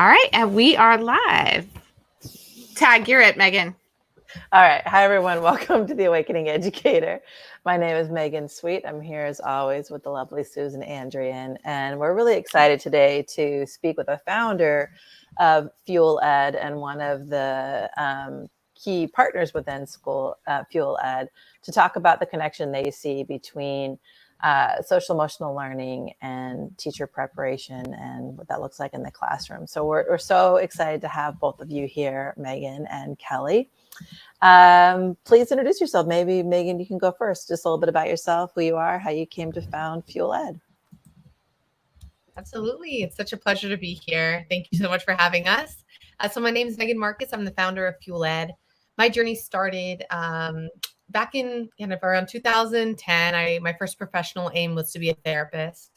All right, and we are live. Tag, you're it, Megan. All right. Hi, everyone. Welcome to The Awakening Educator. My name is Megan Sweet. I'm here, as always, with the lovely Susan Andrian. And we're really excited today to speak with a founder of Fuel Ed and one of the key partners within school, Fuel Ed, to talk about the connection they see between social emotional learning and teacher preparation and what that looks like in the classroom. So we're so excited to have both of you here, Megan and Kelley. Please introduce yourself. Maybe Megan, you can go first. Just a little bit about yourself, who you are, how you came to found Fuel Ed. Absolutely. It's such a pleasure to be here. Thank you so much for having us. So my name is Megan Marcus. I'm the founder of Fuel Ed. My journey started back in kind of around 2010. My first professional aim was to be a therapist.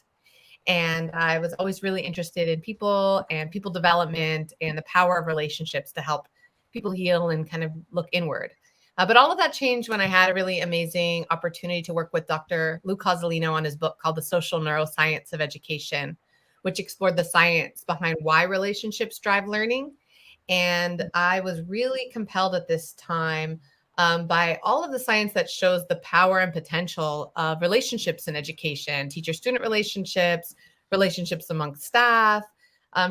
And I was always really interested in people and people development and the power of relationships to help people heal and kind of look inward. But all of that changed when I had a really amazing opportunity to work with Dr. Lou Cozolino on his book called The Social Neuroscience of Education, which explored the science behind why relationships drive learning. And I was really compelled at this time by all of the science that shows the power and potential of relationships in education, teacher-student relationships, relationships among staff,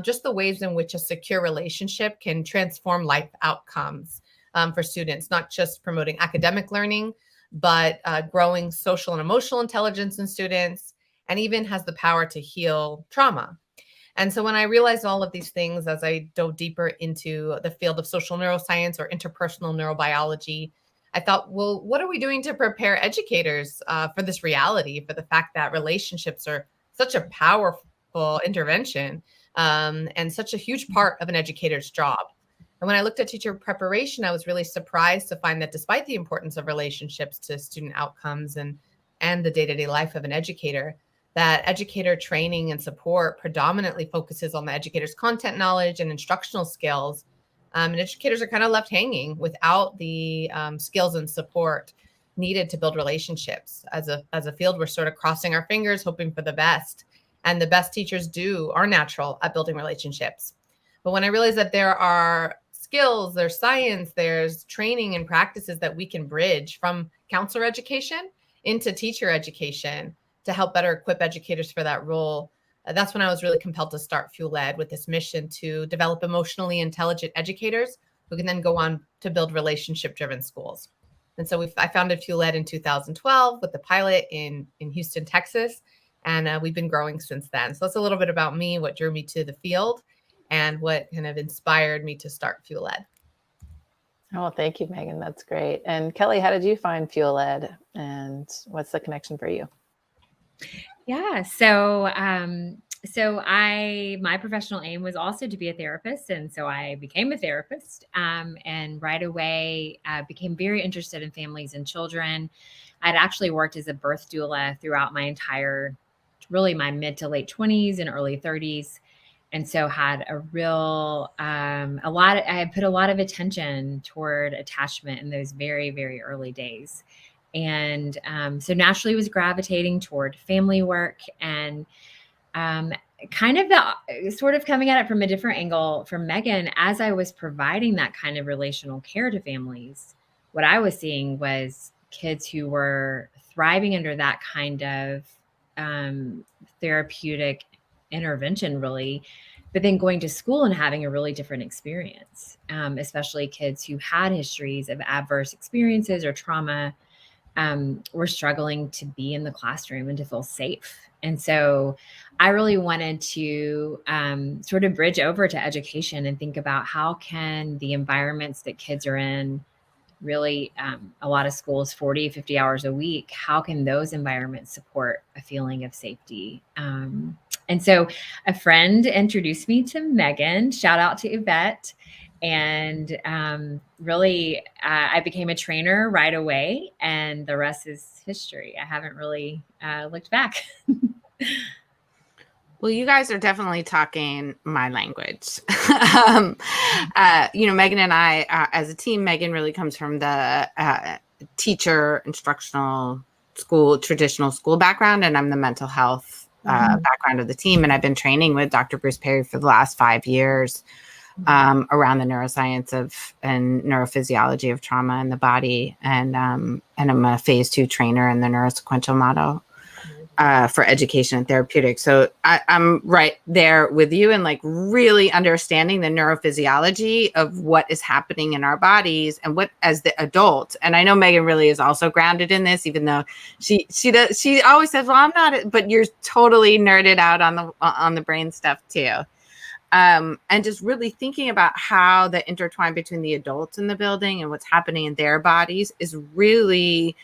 just the ways in which a secure relationship can transform life outcomes for students, not just promoting academic learning, but growing social and emotional intelligence in students, and even has the power to heal trauma. And so when I realized all of these things, as I dove deeper into the field of social neuroscience or interpersonal neurobiology, I thought, well, what are we doing to prepare educators for this reality, for the fact that relationships are such a powerful intervention and such a huge part of an educator's job? And when I looked at teacher preparation, I was really surprised to find that despite the importance of relationships to student outcomes and the day-to-day life of an educator, that educator training and support predominantly focuses on the educator's content knowledge and instructional skills. And educators are kind of left hanging without the skills and support needed to build relationships. As a field, we're sort of crossing our fingers, hoping for the best. And the best teachers are natural at building relationships. But when I realized that there are skills, there's science, there's training and practices that we can bridge from counselor education into teacher education to help better equip educators for that role. That's when I was really compelled to start Fuel Ed with this mission to develop emotionally intelligent educators who can then go on to build relationship-driven schools. And so I founded Fuel Ed in 2012 with the pilot in Houston, Texas, and we've been growing since then. So that's a little bit about me, what drew me to the field, and what kind of inspired me to start Fuel Ed. Oh, thank you, Megan. That's great. And Kelley, how did you find Fuel Ed, and what's the connection for you? Yeah, so my professional aim was also to be a therapist, and so I became a therapist, and right away became very interested in families and children. I'd actually worked as a birth doula throughout my entire, really my mid to late 20s and early 30s. And so had a real, I had put a lot of attention toward attachment in those very, very early days. And so naturally was gravitating toward family work and kind of sort of coming at it from a different angle from Megan. As I was providing that kind of relational care to families, what I was seeing was kids who were thriving under that kind of therapeutic intervention, really, but then going to school and having a really different experience, especially kids who had histories of adverse experiences or trauma. Were struggling to be in the classroom and to feel safe. And so I really wanted to sort of bridge over to education and think about how can the environments that kids are in, really a lot of schools, 40, 50 hours a week, how can those environments support a feeling of safety? And so a friend introduced me to Megan, shout out to Yvette. And really, I became a trainer right away, and the rest is history. I haven't really looked back. Well, you guys are definitely talking my language. Megan and I, as a team, Megan really comes from the teacher, instructional school, traditional school background, and I'm the mental health background of the team. And I've been training with Dr. Bruce Perry for the last 5 years around the neuroscience and neurophysiology of trauma in the body. And I'm a phase 2 trainer in the neurosequential model for education and therapeutics. So I'm right there with you and like really understanding the neurophysiology of what is happening in our bodies and what as the adult. And I know Megan really is also grounded in this, even though she always says, well, I'm not, but you're totally nerded out on the brain stuff too. And just really thinking about how the intertwine between the adults in the building and what's happening in their bodies is really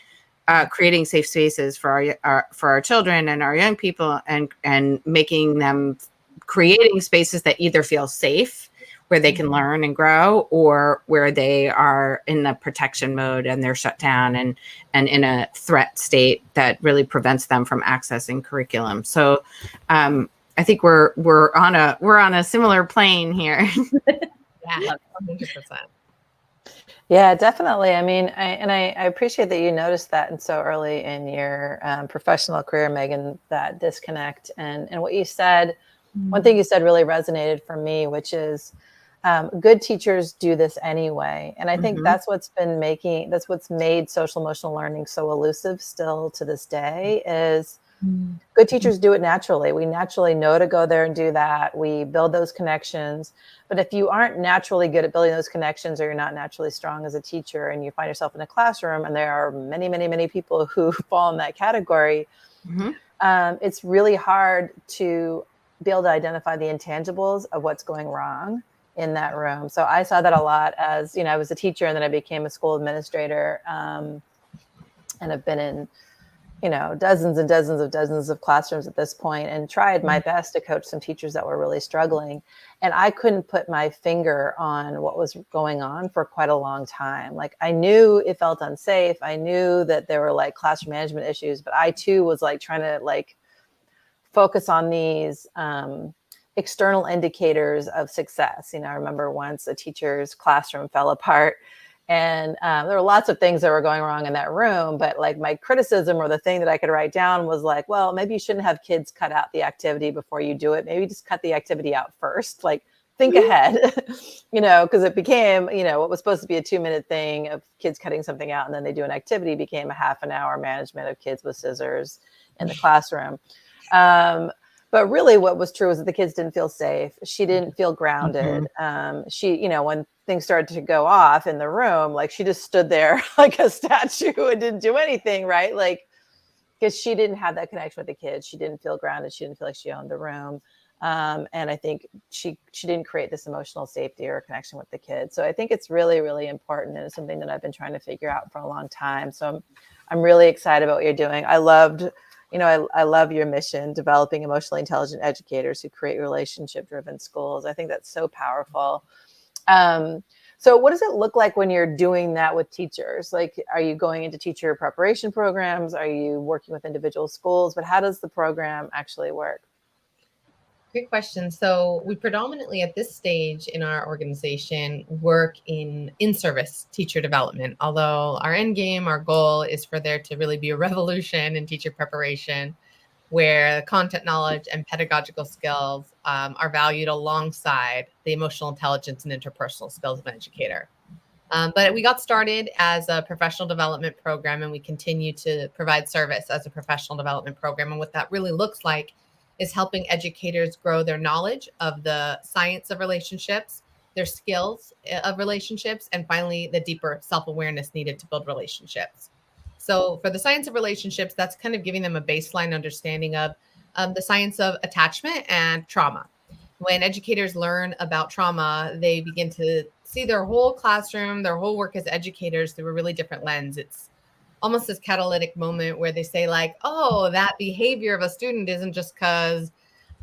creating safe spaces for our children and our young people, and making them creating spaces that either feel safe where they can learn and grow, or where they are in the protection mode and they're shut down and in a threat state that really prevents them from accessing curriculum. So I think we're on a similar plane here. Yeah, 100%. Yeah, definitely. I mean, I appreciate that you noticed that and so early in your professional career, Megan, that disconnect. And what you said, one thing you said really resonated for me, which is good teachers do this anyway. And I think that's what's made social emotional learning so elusive still to this day is good teachers do it naturally. We naturally know to go there and do that. We build those connections. But if you aren't naturally good at building those connections, or you're not naturally strong as a teacher, and you find yourself in a classroom, and there are many, many, many people who fall in that category, it's really hard to be able to identify the intangibles of what's going wrong in that room. So I saw that a lot as, I was a teacher, and then I became a school administrator, and I've been in dozens and dozens of classrooms at this point, and tried my best to coach some teachers that were really struggling. And I couldn't put my finger on what was going on for quite a long time. Like, I knew it felt unsafe. I knew that there were like classroom management issues, but I too was like trying to like focus on these external indicators of success. I remember once a teacher's classroom fell apart, and there were lots of things that were going wrong in that room. But like my criticism, or the thing that I could write down, was like, well, maybe you shouldn't have kids cut out the activity before you do it. Maybe just cut the activity out first. Like, think ahead, because it became, what was supposed to be a 2-minute thing of kids cutting something out, and then they do an activity, became a half an hour management of kids with scissors in the classroom. But really what was true was that the kids didn't feel safe. She didn't feel grounded. She, when things started to go off in the room, like she just stood there like a statue and didn't do anything, right? Like, because she didn't have that connection with the kids. She didn't feel grounded. She didn't feel like she owned the room. And I think she didn't create this emotional safety or connection with the kids. So I think it's really, really important, and it's something that I've been trying to figure out for a long time. So I'm really excited about what you're doing. I love your mission, developing emotionally intelligent educators who create relationship-driven schools. I think that's so powerful. So what does it look like when you're doing that with teachers? Like, are you going into teacher preparation programs? Are you working with individual schools? But how does the program actually work? Great question. So we predominantly at this stage in our organization work in service teacher development, although our end game, our goal is for there to really be a revolution in teacher preparation, where content knowledge and pedagogical skills are valued alongside the emotional intelligence and interpersonal skills of an educator. But we got started as a professional development program, and we continue to provide service as a professional development program. And what that really looks like is helping educators grow their knowledge of the science of relationships, their skills of relationships, and finally, the deeper self-awareness needed to build relationships. So for the science of relationships, that's kind of giving them a baseline understanding of the science of attachment and trauma. When educators learn about trauma, they begin to see their whole classroom, their whole work as educators through a really different lens. It's almost this catalytic moment where they say like, oh, that behavior of a student isn't just because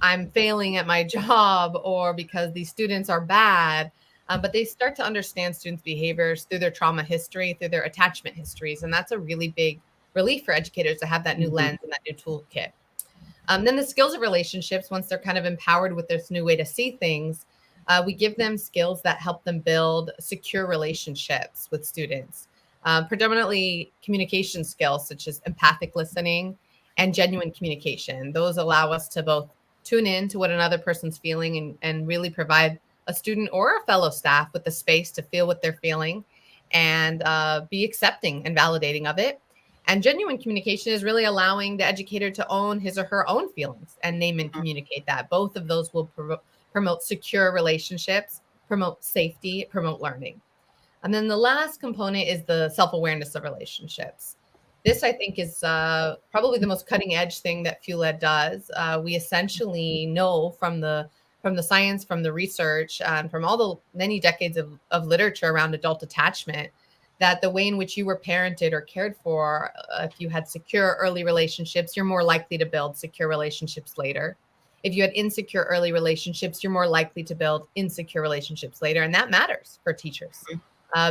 I'm failing at my job or because these students are bad, but they start to understand students' behaviors through their trauma history, through their attachment histories. And that's a really big relief for educators to have that new lens and that new toolkit. Then the skills of relationships, once they're kind of empowered with this new way to see things, we give them skills that help them build secure relationships with students. Predominantly communication skills such as empathic listening and genuine communication. Those allow us to both tune in to what another person's feeling and really provide a student or a fellow staff with the space to feel what they're feeling and be accepting and validating of it. And genuine communication is really allowing the educator to own his or her own feelings and name and communicate that. Both of those will promote secure relationships, promote safety, promote learning. And then the last component is the self-awareness of relationships. This, I think, is probably the most cutting edge thing that Fuel Ed does. We essentially know from the science, from the research, and from all the many decades of literature around adult attachment, that the way in which you were parented or cared for, if you had secure early relationships, you're more likely to build secure relationships later. If you had insecure early relationships, you're more likely to build insecure relationships later. And that matters for teachers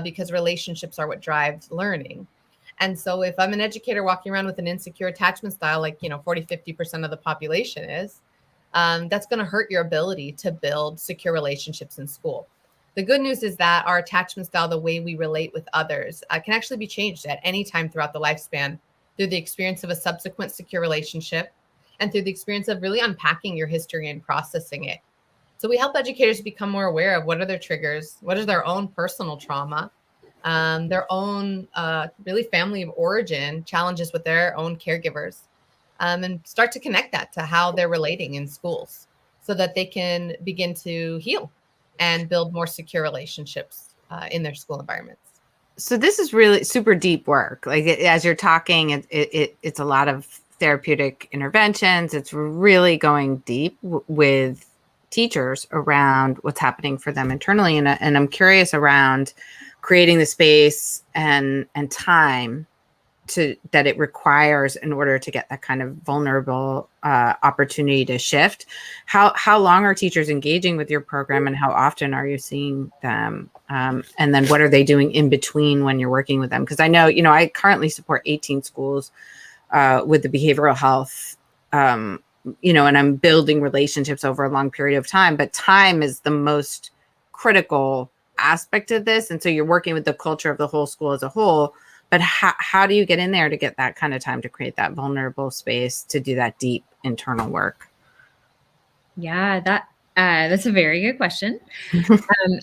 because relationships are what drives learning. And so if I'm an educator walking around with an insecure attachment style, like, 40, 50% of the population is, that's going to hurt your ability to build secure relationships in school. The good news is that our attachment style, the way we relate with others, can actually be changed at any time throughout the lifespan through the experience of a subsequent secure relationship and through the experience of really unpacking your history and processing it. So we help educators become more aware of what are their triggers, what is their own personal trauma, their own really family of origin challenges with their own caregivers, and start to connect that to how they're relating in schools so that they can begin to heal and build more secure relationships in their school environments. So this is really super deep work. Like as you're talking, it's a lot of therapeutic interventions. It's really going deep with teachers around what's happening for them internally. And I'm curious around creating the space and time that it requires in order to get that kind of vulnerable opportunity to shift. How long are teachers engaging with your program, and how often are you seeing them? And then what are they doing in between when you're working with them? Because I know, I currently support 18 schools with the behavioral health, and I'm building relationships over a long period of time, but time is the most critical aspect of this. And so you're working with the culture of the whole school as a whole. But how do you get in there to get that kind of time to create that vulnerable space to do that deep internal work? Yeah, that's a very good question.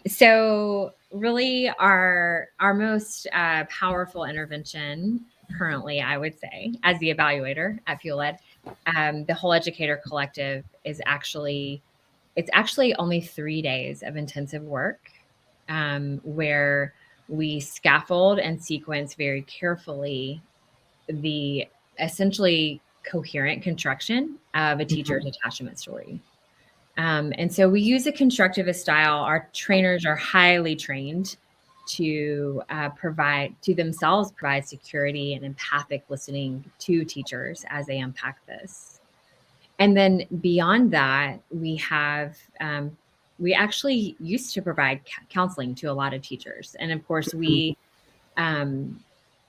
So really our most powerful intervention currently, I would say, as the evaluator at Fuel Ed, the Whole Educator Collective it's actually only 3 days of intensive work where we scaffold and sequence very carefully the essentially coherent construction of a teacher's attachment story. And so we use a constructivist style. Our trainers are highly trained to provide security and empathic listening to teachers as they unpack this. And then beyond that, we actually used to provide counseling to a lot of teachers. And of course, when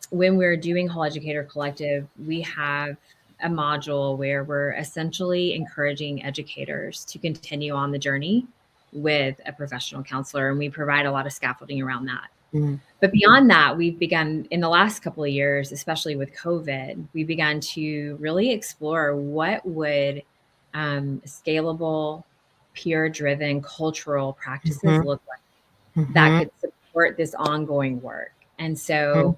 we're doing Whole Educator Collective, we have a module where we're essentially encouraging educators to continue on the journey with a professional counselor. And we provide a lot of scaffolding around that. Mm-hmm. But beyond that, we've begun in the last couple of years, especially with COVID, we began to really explore what would scalable, peer-driven cultural practices look like that could support this ongoing work. And so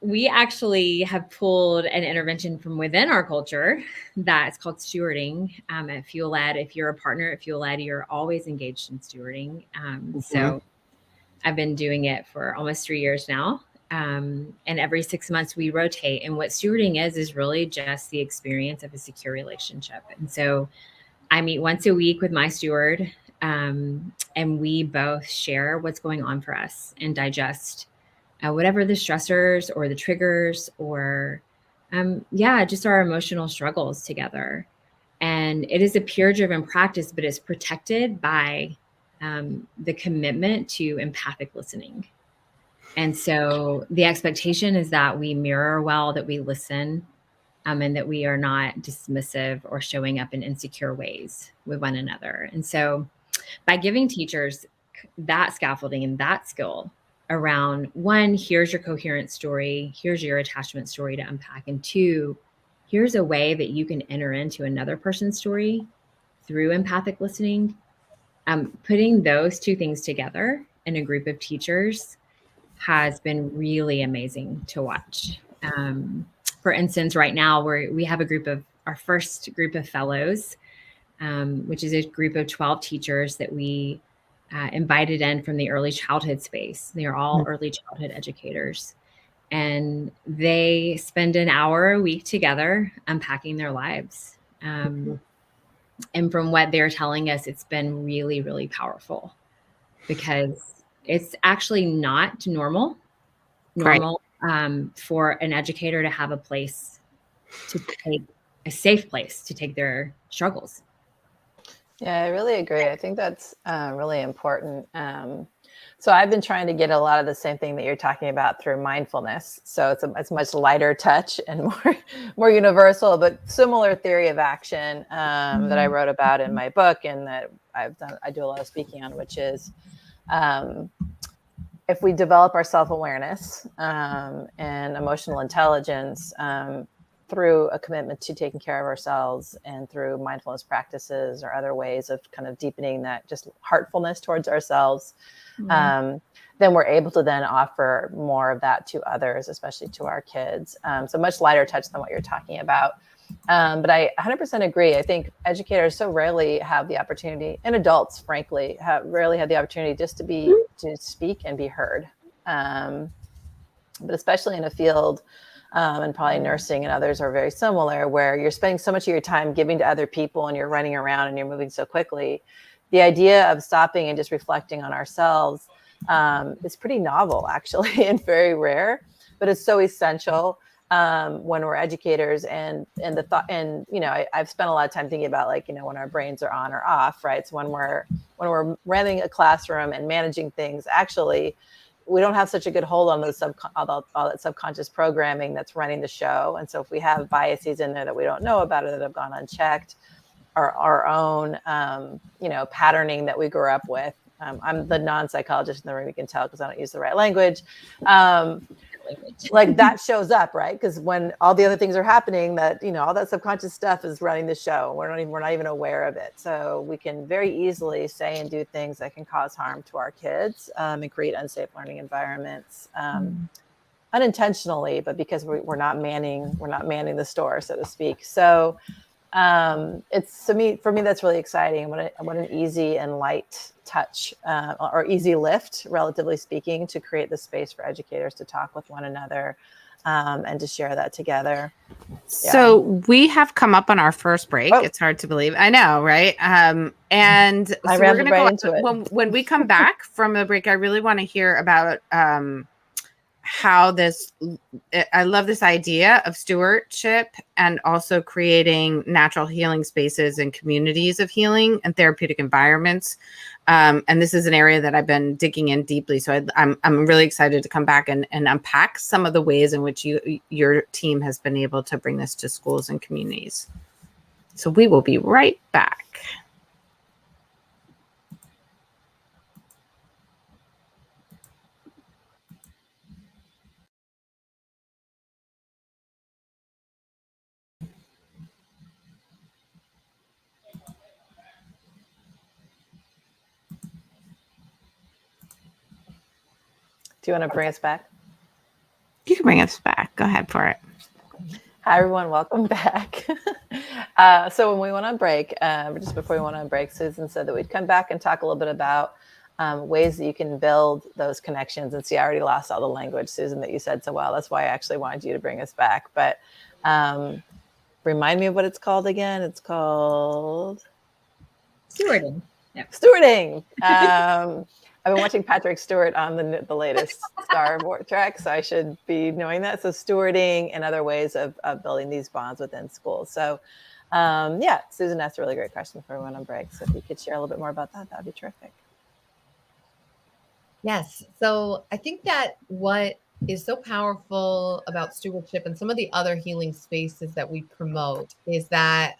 we actually have pulled an intervention from within our culture that's called stewarding at Fuel Ed. If you're a partner at Fuel Ed, you're always engaged in stewarding. So I've been doing it for almost 3 years now. And every 6 months we rotate. And what stewarding is really just the experience of a secure relationship. And so I meet once a week with my steward, and we both share what's going on for us and digest whatever the stressors or the triggers or, just our emotional struggles together. And it is a peer-driven practice, but it's protected by the commitment to empathic listening. And so the expectation is that we mirror well, that we listen, and that we are not dismissive or showing up in insecure ways with one another. And so by giving teachers that scaffolding and that skill, around, one, here's your coherent story, here's your attachment story to unpack, and two, here's a way that you can enter into another person's story through empathic listening. Putting those two things together in a group of teachers has been really amazing to watch. For instance, right now we have our first group of fellows, which is a group of 12 teachers that we invited in from the early childhood space. They are all early childhood educators, and they spend an hour a week together unpacking their lives. And from what they're telling us, it's been really, really powerful, because it's actually not normal Right. For an educator to have a safe place to take their struggles. Yeah, I really agree. I think that's really important. So I've been trying to get a lot of the same thing that you're talking about through mindfulness. So it's much lighter touch and more universal, but similar theory of action that I wrote about in my book, and that I do a lot of speaking on, which is if we develop our self-awareness and emotional intelligence through a commitment to taking care of ourselves, and through mindfulness practices or other ways of kind of deepening that just heartfulness towards ourselves, then we're able to then offer more of that to others, especially to our kids. So much lighter touch than what you're talking about. But I 100% agree. I think educators so rarely have the opportunity, and adults, frankly, rarely have the opportunity just to speak and be heard. But especially in a field, and probably nursing and others are very similar, where you're spending so much of your time giving to other people and you're running around and you're moving so quickly. The idea of stopping and just reflecting on ourselves is pretty novel, actually, and very rare, but it's so essential when we're educators. And the thought, and I've spent a lot of time thinking about, like, when our brains are on or off, right? So when we're running a classroom and managing things, actually, we don't have such a good hold on all that subconscious programming that's running the show. And so if we have biases in there that we don't know about, or that have gone unchecked, or our own, patterning that we grew up with. I'm the non-psychologist in the room, you can tell, because I don't use the right language. Like that shows up, right? Because when all the other things are happening, that, all that subconscious stuff is running the show. We're not even aware of it. So we can very easily say and do things that can cause harm to our kids, and create unsafe learning environments, unintentionally, but because we're not manning the store, so to speak. So for me, that's really exciting. What an easy and light touch, or easy lift, relatively speaking, to create the space for educators to talk with one another, and to share that together. So we have come up on our first break. Oh. It's hard to believe. I know, right? And so we're going to go into it. When we come back from the break, I really want to hear about how I love this idea of stewardship, and also creating natural healing spaces and communities of healing and therapeutic environments. And this is an area that I've been digging in deeply. So I'm really excited to come back and unpack some of the ways in which your team has been able to bring this to schools and communities. So we will be right back. Do you want to bring us back? You can bring us back. Go ahead for it. Hi, everyone. Welcome back. So when we went on break, just before we went on break, Susan said that we'd come back and talk a little bit about ways that you can build those connections. And see, I already lost all the language, Susan, that you said so well. That's why I actually wanted you to bring us back. But remind me of what it's called again. It's called stewarding. Yeah. Stewarding. I've been watching Patrick Stewart on the latest Star Trek, so I should be knowing that. So stewarding and other ways of building these bonds within schools. So Susan asked a really great question for everyone on break. So if you could share a little bit more about that, that'd be terrific. Yes. So I think that what is so powerful about stewardship and some of the other healing spaces that we promote is that,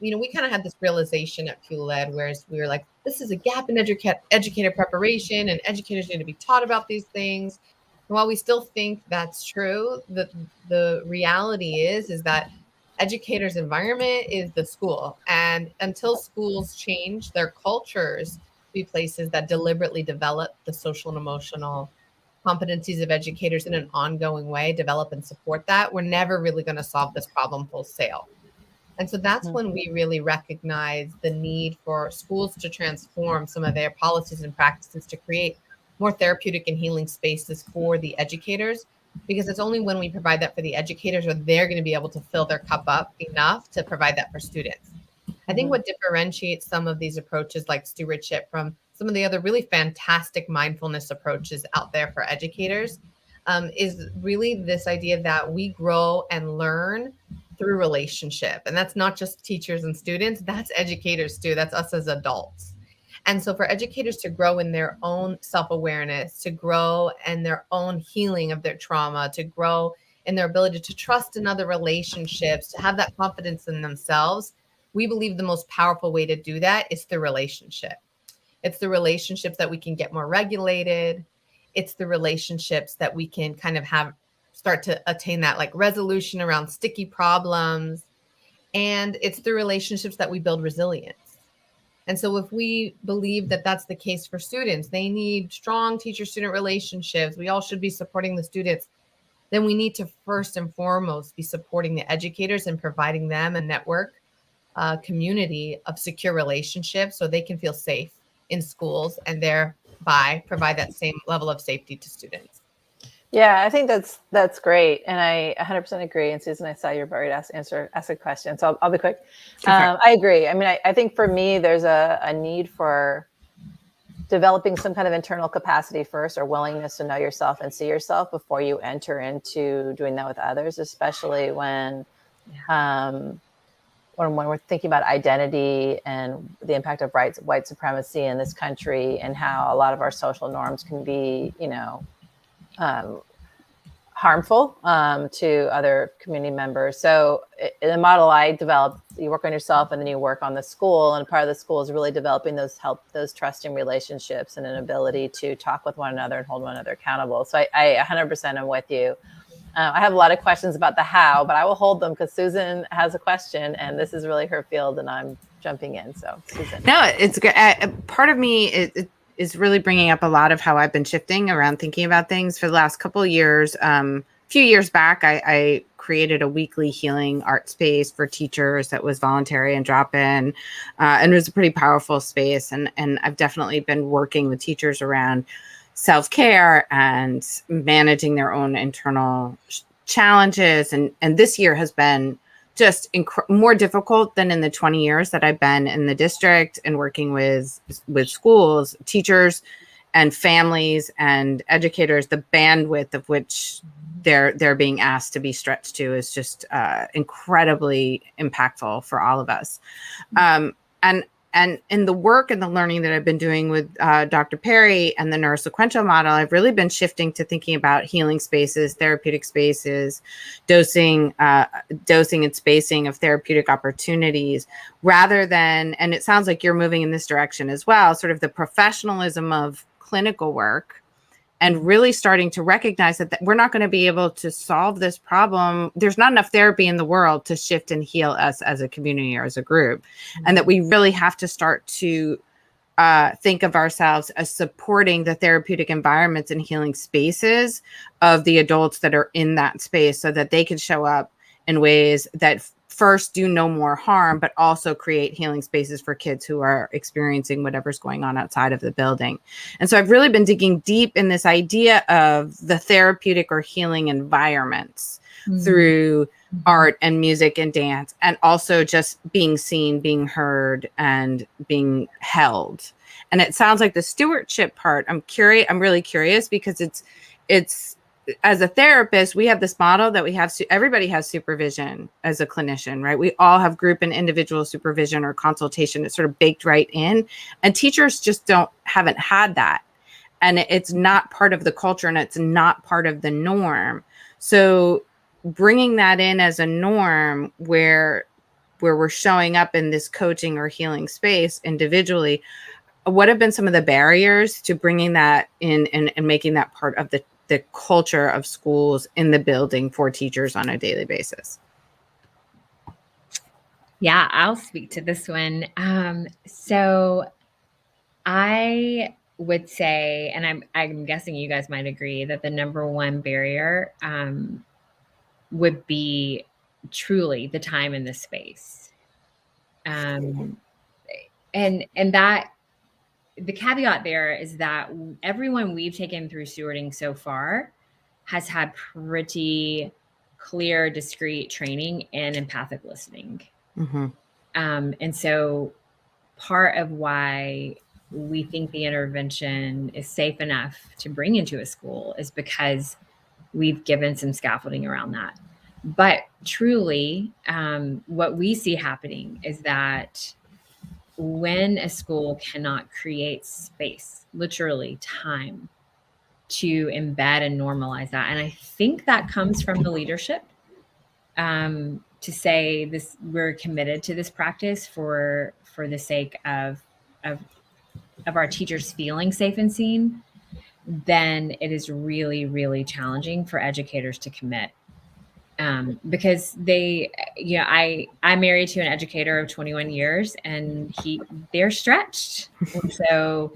we kind of had this realization at Fuel Ed, whereas we were like, this is a gap in educator preparation and educators need to be taught about these things. And while we still think that's true, the reality is that educators' environment is the school. And until schools change their cultures to be places that deliberately develop the social and emotional competencies of educators in an ongoing way, develop and support that, we're never really going to solve this problem wholesale. And so that's when we really recognize the need for schools to transform some of their policies and practices to create more therapeutic and healing spaces for the educators, because it's only when we provide that for the educators where they're going to be able to fill their cup up enough to provide that for students. I think what differentiates some of these approaches like stewardship from some of the other really fantastic mindfulness approaches out there for educators is really this idea that we grow and learn through relationship. And that's not just teachers and students, that's educators too. That's us as adults. And so for educators to grow in their own self-awareness, to grow in their own healing of their trauma, to grow in their ability to trust in other relationships, to have that confidence in themselves, we believe the most powerful way to do that is through relationship. It's the relationships that we can get more regulated. It's the relationships that we can kind of start to attain that like resolution around sticky problems. And it's the relationships that we build resilience. And so if we believe that that's the case for students, they need strong teacher-student relationships. We all should be supporting the students. Then we need to first and foremost be supporting the educators and providing them a network, community of secure relationships so they can feel safe in schools and thereby provide that same level of safety to students. Yeah, I think that's great. And I 100% agree. And Susan, I saw you're about to ask a question. So I'll be quick. I agree. I mean, I think for me, there's a need for developing some kind of internal capacity first, or willingness to know yourself and see yourself before you enter into doing that with others, especially when we're thinking about identity and the impact of white supremacy in this country, and how a lot of our social norms can be, harmful to other community members. So in the model I developed, you work on yourself and then you work on the school. And part of the school is really developing those trusting relationships and an ability to talk with one another and hold one another accountable. So I 100% am with you. I have a lot of questions about the how, but I will hold them because Susan has a question and this is really her field and I'm jumping in. So Susan. No, it's good. Part of me is really bringing up a lot of how I've been shifting around thinking about things for the last couple of years. A few years back, I created a weekly healing art space for teachers that was voluntary and drop-in. And it was a pretty powerful space. And I've definitely been working with teachers around self-care and managing their own internal challenges. And this year has been just more difficult than in the 20 years that I've been in the district and working with schools, teachers, and families and educators. The bandwidth of which they're being asked to be stretched to is just incredibly impactful for all of us. And in the work and the learning that I've been doing with Dr. Perry and the neurosequential model, I've really been shifting to thinking about healing spaces, therapeutic spaces, dosing and spacing of therapeutic opportunities, rather than, and it sounds like you're moving in this direction as well, sort of the professionalism of clinical work, and really starting to recognize that we're not going to be able to solve this problem. There's not enough therapy in the world to shift and heal us as a community or as a group. Mm-hmm. And that we really have to start to think of ourselves as supporting the therapeutic environments and healing spaces of the adults that are in that space so that they can show up in ways that first do no more harm, but also create healing spaces for kids who are experiencing whatever's going on outside of the building. And so I've really been digging deep in this idea of the therapeutic or healing environments through art and music and dance, and also just being seen, being heard, and being held. And it sounds like the stewardship part, I'm really curious because it's as a therapist, we have this model that we have, everybody has supervision as a clinician, right? We all have group and individual supervision or consultation. It's sort of baked right in, and teachers just haven't had that. and it's not part of the culture, and it's not part of the norm. So bringing that in as a norm where we're showing up in this coaching or healing space individually, what have been some of the barriers to bringing that in and making that part of the culture of schools in the building for teachers on a daily basis? Yeah, I'll speak to this one. So I would say, and I'm guessing you guys might agree, that the number one barrier would be truly the time and the space. And that the caveat there is that everyone we've taken through stewarding so far has had pretty clear, discrete training in empathic listening. Mm-hmm. And so part of why we think the intervention is safe enough to bring into a school is because we've given some scaffolding around that. But truly, what we see happening is that when a school cannot create space, literally time, to embed and normalize that, and I think that comes from the leadership, to say this, we're committed to this practice for the sake of our teachers feeling safe and seen, then it is really, really challenging for educators to commit. Because I'm married to an educator of 21 years and they're stretched. And so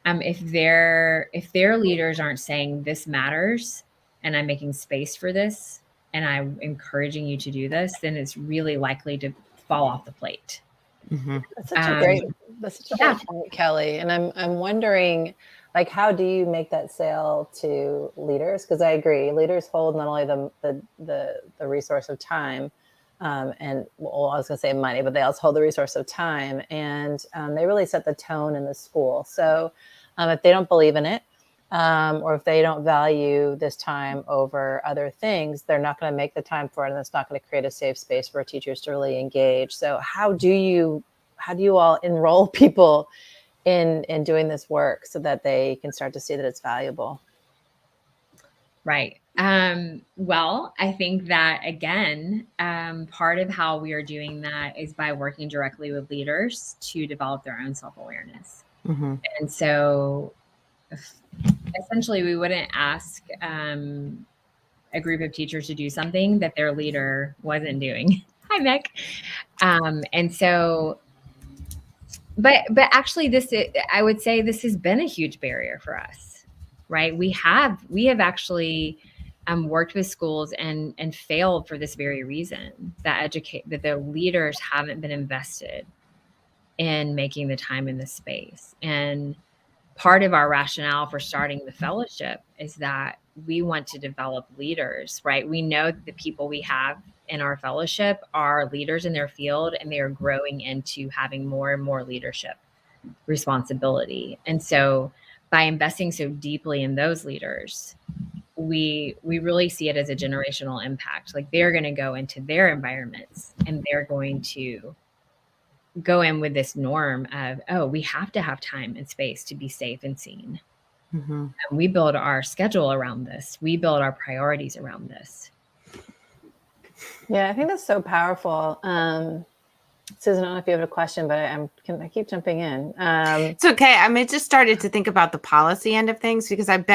if their leaders aren't saying this matters and I'm making space for this and I'm encouraging you to do this, then it's really likely to fall off the plate. Mm-hmm. That's such a great point, Kelley. And I'm wondering, like, how do you make that sale to leaders? Because I agree, leaders hold not only the resource of time, and I was going to say money, but they also hold the resource of time, and they really set the tone in the school. So if they don't believe in it, or if they don't value this time over other things, they're not going to make the time for it, and it's not going to create a safe space for teachers to really engage. So how do you all enroll people in doing this work so that they can start to see that it's valuable? Right. Well, I think that, again, part of how we are doing that is by working directly with leaders to develop their own self-awareness. Mm-hmm. And so essentially we wouldn't ask a group of teachers to do something that their leader wasn't doing. Hi, Mick. And so, but actually I would say this has been a huge barrier for us, right? We have actually worked with schools and failed for this very reason, that the leaders haven't been invested in making the time in the space. And part of our rationale for starting the fellowship is that we want to develop leaders, right? We know that the people we have in our fellowship are leaders in their field, and they are growing into having more and more leadership responsibility. And so by investing so deeply in those leaders, we really see it as a generational impact. Like, they're going to go into their environments and they're going to go in with this norm of, oh, we have to have time and space to be safe and seen. Mm-hmm. And we build our schedule around this. We build our priorities around this. Yeah, I think that's so powerful. Susan, I don't know if you have a question, but I keep jumping in. It's okay. I just started to think about the policy end of things, because I'm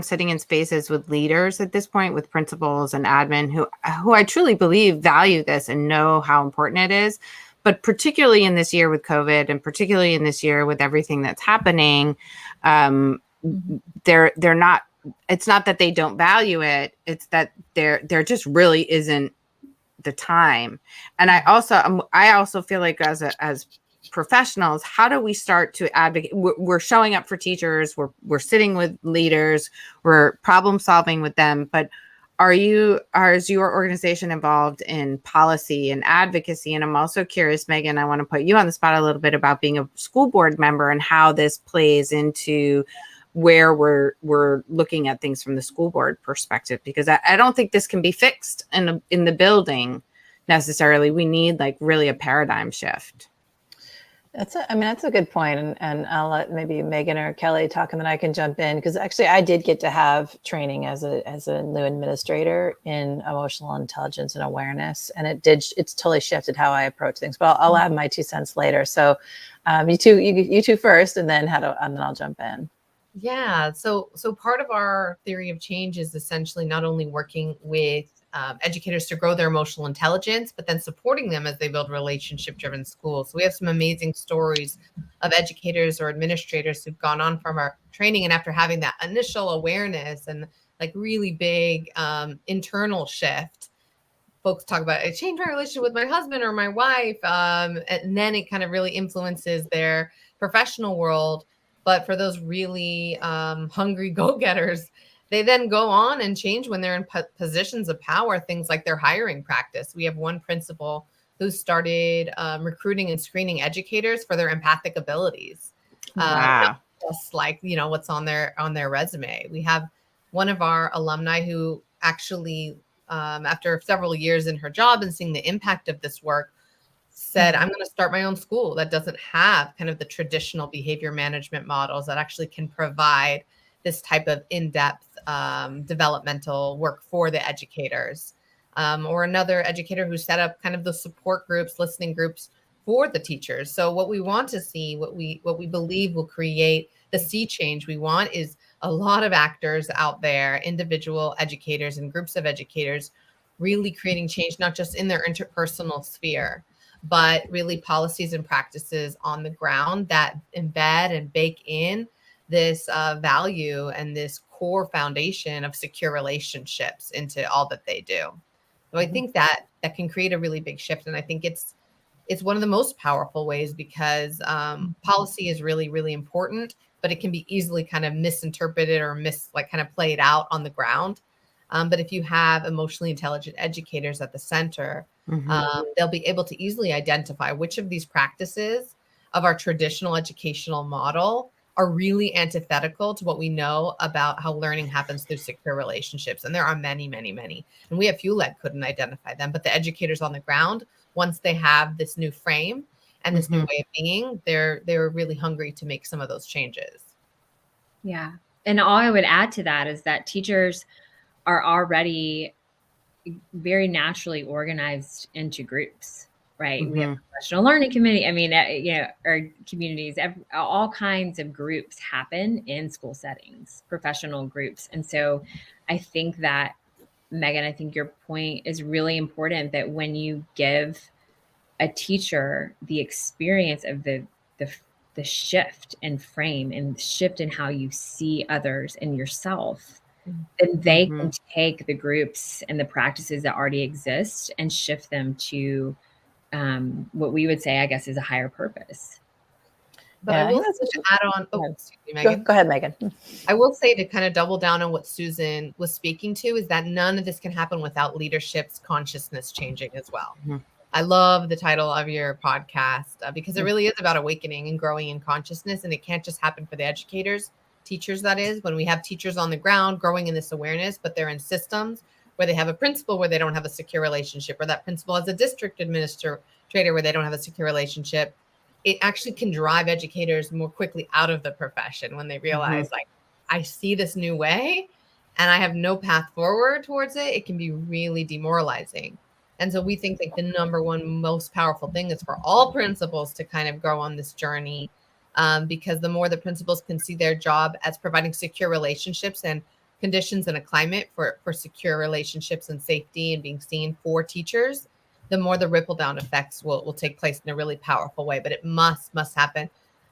sitting in spaces with leaders at this point, with principals and admin who I truly believe value this and know how important it is. But particularly in this year with COVID, and particularly in this year with everything that's happening, they're not. It's not that they don't value it; it's that there just really isn't the time. And I also feel like as professionals, how do we start to advocate? We're showing up for teachers. We're sitting with leaders. We're problem solving with them, but is your organization involved in policy and advocacy? And I'm also curious, Megan, I want to put you on the spot a little bit about being a school board member and how this plays into where we're looking at things from the school board perspective, because I don't think this can be fixed in the building necessarily. We need, like, really a paradigm shift. That's a good point. And I'll let maybe Megan or Kelley talk, and then I can jump in, because actually I did get to have training as a new administrator in emotional intelligence and awareness. And it's totally shifted how I approach things, but I'll add my 2 cents later. So you two first, and then I'll jump in. Yeah. So part of our theory of change is essentially not only working with educators to grow their emotional intelligence, but then supporting them as they build relationship-driven schools. So we have some amazing stories of educators or administrators who've gone on from our training, and after having that initial awareness and like really big internal shift, folks talk about, it changed my relationship with my husband or my wife, and then it kind of really influences their professional world. But for those really hungry go-getters, they then go on and change when they're in positions of power, things like their hiring practice. We have one principal who started recruiting and screening educators for their empathic abilities. Wow. Just like, what's on their resume. We have one of our alumni who actually, after several years in her job and seeing the impact of this work, said, I'm going to start my own school that doesn't have kind of the traditional behavior management models that actually can provide this type of in-depth developmental work for the educators. Or another educator who set up kind of the support groups, listening groups for the teachers. So what we want to see, what we believe will create the sea change we want, is a lot of actors out there, individual educators and groups of educators, really creating change, not just in their interpersonal sphere, but really policies and practices on the ground that embed and bake in this value and this core foundation of secure relationships into all that they do. So I think that can create a really big shift. And I think it's one of the most powerful ways, because policy is really, really important, but it can be easily kind of misinterpreted or kind of played out on the ground. But if you have emotionally intelligent educators at the center, they'll be able to easily identify which of these practices of our traditional educational model are really antithetical to what we know about how learning happens through secure relationships. And there are many, many, many. And we at FuelEd couldn't identify them, but the educators on the ground, once they have this new frame and this new way of being, they're really hungry to make some of those changes. Yeah. And all I would add to that is that teachers are already very naturally organized into groups, right? We have professional learning committee. I mean, our communities, all kinds of groups happen in school settings, professional groups. And so I think that, Megan, I think your point is really important, that when you give a teacher the experience of the shift in frame and shift in how you see others and yourself, then they can take the groups and the practices that already exist and shift them to what we would say, I guess, is a higher purpose. But I will add on. Excuse me, Megan. Go ahead, Megan. I will say, to kind of double down on what Susan was speaking to, is that none of this can happen without leadership's consciousness changing as well. I love the title of your podcast because it really is about awakening and growing in consciousness. And it can't just happen for the educators, teachers, that is, when we have teachers on the ground growing in this awareness, but they're in systems where they have a principal where they don't have a secure relationship, or that principal has a district administrator where they don't have a secure relationship. It actually can drive educators more quickly out of the profession when they realize, like, I see this new way and I have no path forward towards it. It can be really demoralizing. And so we think like the number one most powerful thing is for all principals to kind of go on this journey, because the more the principals can see their job as providing secure relationships and conditions and a climate for secure relationships and safety and being seen for teachers, the more the ripple down effects will take place in a really powerful way. But it must happen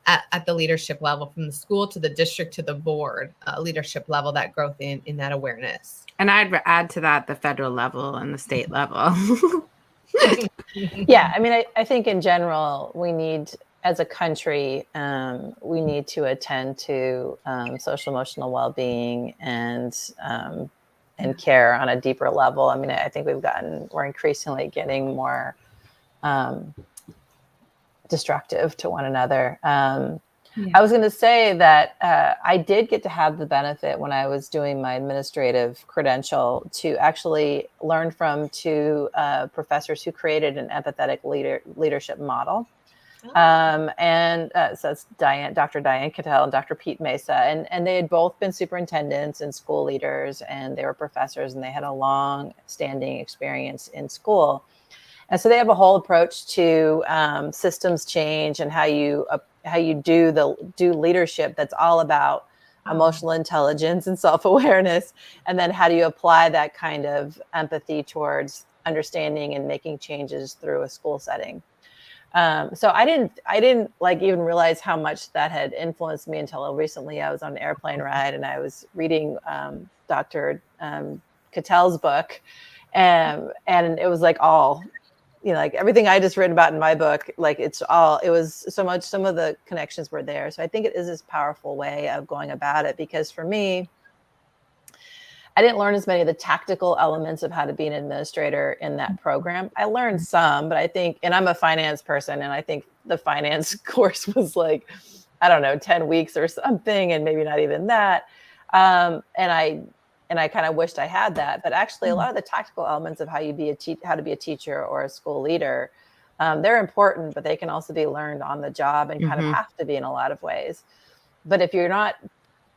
at the leadership level, from the school to the district to the board leadership level, that growth in that awareness. And I'd add to that the federal level and the state level. Yeah, I mean, I think in general, we need, as a country, we need to attend to social emotional well-being and care on a deeper level. I mean, I think we're increasingly getting more destructive to one another. I was going to say that I did get to have the benefit when I was doing my administrative credential to actually learn from two professors who created an empathetic leadership model. So it's Dr. Diane Cattell and Dr. Pete Mesa, and they had both been superintendents and school leaders, and they were professors, and they had a long standing experience in school. And so they have a whole approach to systems change and how you do leadership that's all about emotional intelligence and self-awareness. And then how do you apply that kind of empathy towards understanding and making changes through a school setting. So I didn't like even realize how much that had influenced me until recently. I was on an airplane ride and I was reading Dr. Cattell's book, and it was like all, like everything I just written about in my book, like it was so much, some of the connections were there. So I think it is this powerful way of going about it, because for me, I didn't learn as many of the tactical elements of how to be an administrator in that program. I learned some, but I think, and I'm a finance person, and I think the finance course was like, I don't know, 10 weeks or something, and maybe not even that. And I kind of wished I had that, but actually a lot of the tactical elements of how to be a teacher or a school leader, they're important, but they can also be learned on the job and kind of have to be in a lot of ways. But if you're not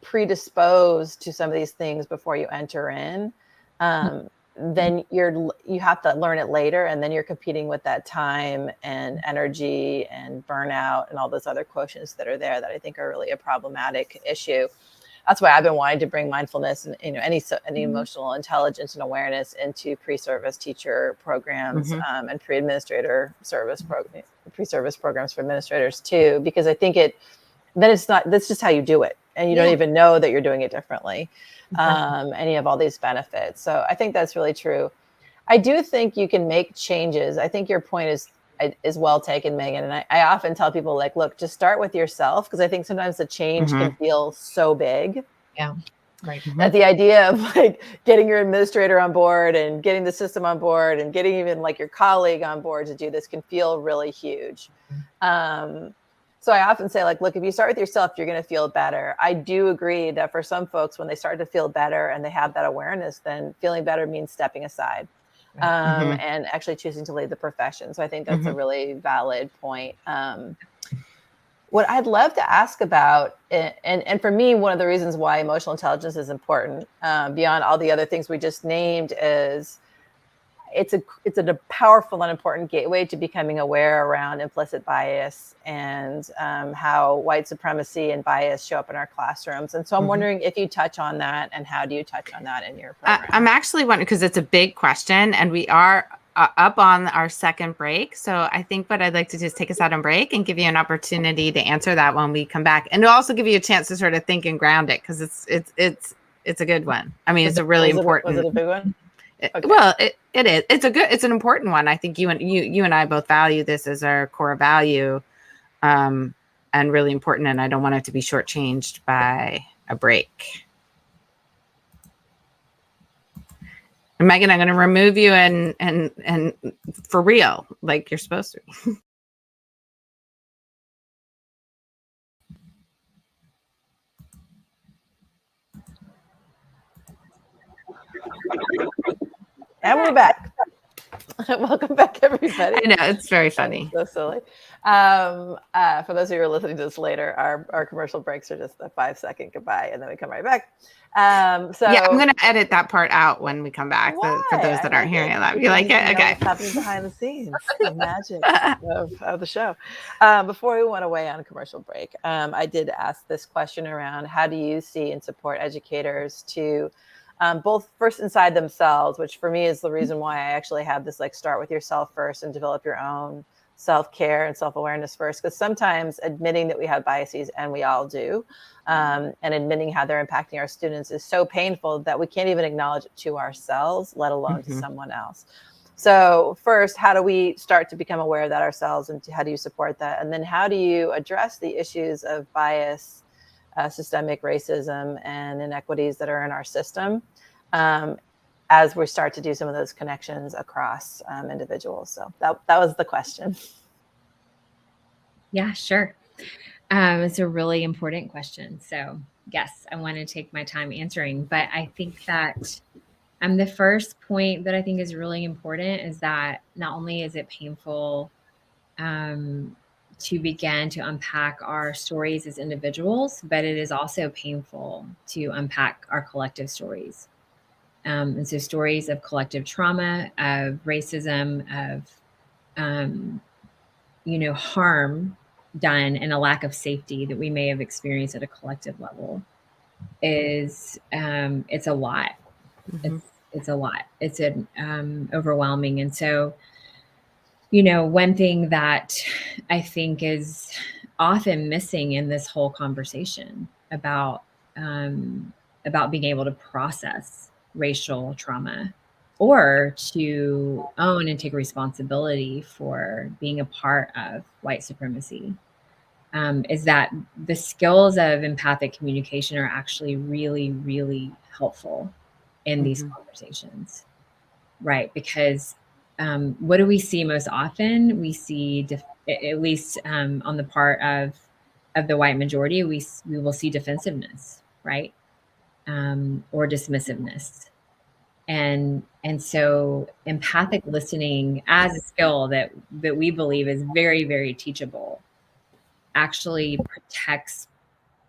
predisposed to some of these things before you enter in, then you have to learn it later, and then you're competing with that time and energy and burnout and all those other quotients that are there that I think are really a problematic issue. That's why I've been wanting to bring mindfulness and any emotional intelligence and awareness into pre-service teacher programs and pre-service programs for administrators too, because I think that's just how you do it, and you don't even know that you're doing it differently, and you have all these benefits. So I think that's really true. I do think you can make changes. I think your point is well taken, Megan. And I often tell people, like, look, just start with yourself, because I think sometimes the change can feel so big. Yeah. Right. That the idea of like getting your administrator on board and getting the system on board and getting even like your colleague on board to do this can feel really huge. So I often say, like, look, if you start with yourself, you're going to feel better. I do agree that for some folks, when they start to feel better and they have that awareness, then feeling better means stepping aside. And actually choosing to lead the profession. So I think that's a really valid point. What I'd love to ask about, and for me, one of the reasons why emotional intelligence is important, beyond all the other things we just named, is it's a powerful and important gateway to becoming aware around implicit bias and how white supremacy and bias show up in our classrooms. And so I'm wondering if you touch on that, and how do you touch on that in your program? I'm actually wondering, because it's a big question, and we are up on our second break. So I think what I'd like to do is take us out on break and give you an opportunity to answer that when we come back, and it'll also give you a chance to sort of think and ground it, because it's a good one. I mean, it's a really important. Was it a big one? Okay. Well, it is. It's an important one. I think you and I both value this as our core value, and really important. And I don't want it to be shortchanged by a break. And Megan, I'm going to remove you and for real, like you're supposed to. And we're back. Welcome back, everybody. I know, it's very funny. So silly. For those of you who are listening to this later, our commercial breaks are just a 5-second goodbye, and then we come right back. So yeah, I'm going to edit that part out when we come back. For those that aren't hearing it live. You like it? Okay. What's happening behind the scenes, the magic of the show. Before we went away on a commercial break, I did ask this question around, how do you see and support educators to both first inside themselves, which for me is the reason why I actually have this, like, start with yourself first and develop your own self-care and self-awareness first. Because sometimes admitting that we have biases, and we all do, and admitting how they're impacting our students is so painful that we can't even acknowledge it to ourselves, let alone to someone else. So first, how do we start to become aware of that ourselves, and how do you support that? And then how do you address the issues of bias, systemic racism, and inequities that are in our system, as we start to do some of those connections across individuals? So that was the question. Yeah, sure. It's a really important question. So yes, I want to take my time answering, but I think that the first point that I think is really important is that not only is it painful to begin to unpack our stories as individuals, but it is also painful to unpack our collective stories. And so stories of collective trauma, of racism, of, harm done and a lack of safety that we may have experienced at a collective level is, it's a lot. It's a lot. It's overwhelming. And so, one thing that I think is often missing in this whole conversation about being able to process racial trauma or to own and take responsibility for being a part of white supremacy, is that the skills of empathic communication are actually really, really helpful in these conversations, right? Because what do we see most often? We see, at least on the part of the white majority, we will see defensiveness, right? Or dismissiveness. And so empathic listening as a skill that we believe is very, very teachable actually protects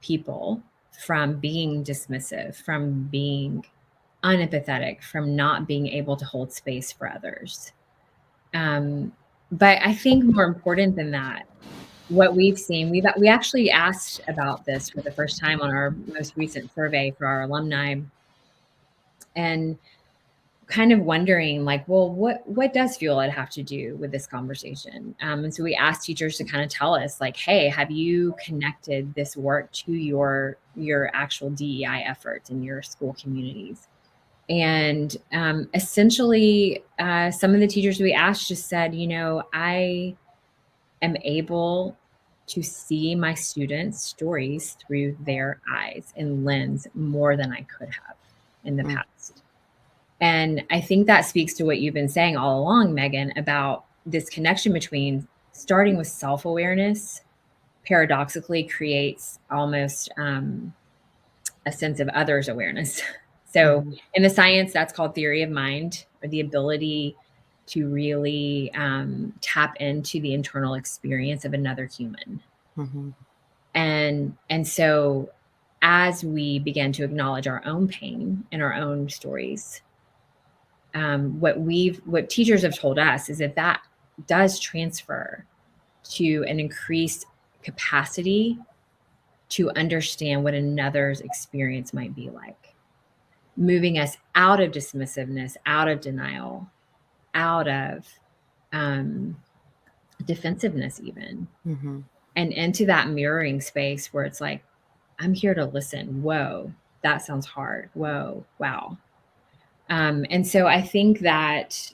people from being dismissive, from being unempathetic, from not being able to hold space for others. But I think more important than that, what we've seen, we actually asked about this for the first time on our most recent survey for our alumni, and kind of wondering like, well, what does Fuel Ed have to do with this conversation? And so we asked teachers to kind of tell us like, hey, have you connected this work to your actual DEI efforts in your school communities? And essentially, some of the teachers we asked just said, I am able to see my students' stories through their eyes and lens more than I could have in the past. And I think that speaks to what you've been saying all along, Megan, about this connection between starting with self-awareness paradoxically creates almost a sense of others awareness. So in the science, that's called theory of mind, or the ability to really tap into the internal experience of another human. And so as we begin to acknowledge our own pain and our own stories, what teachers have told us is that does transfer to an increased capacity to understand what another's experience might be like, moving us out of dismissiveness, out of denial, out of defensiveness even, and into that mirroring space where it's like, I'm here to listen. Whoa, that sounds hard. Whoa, wow. And so I think that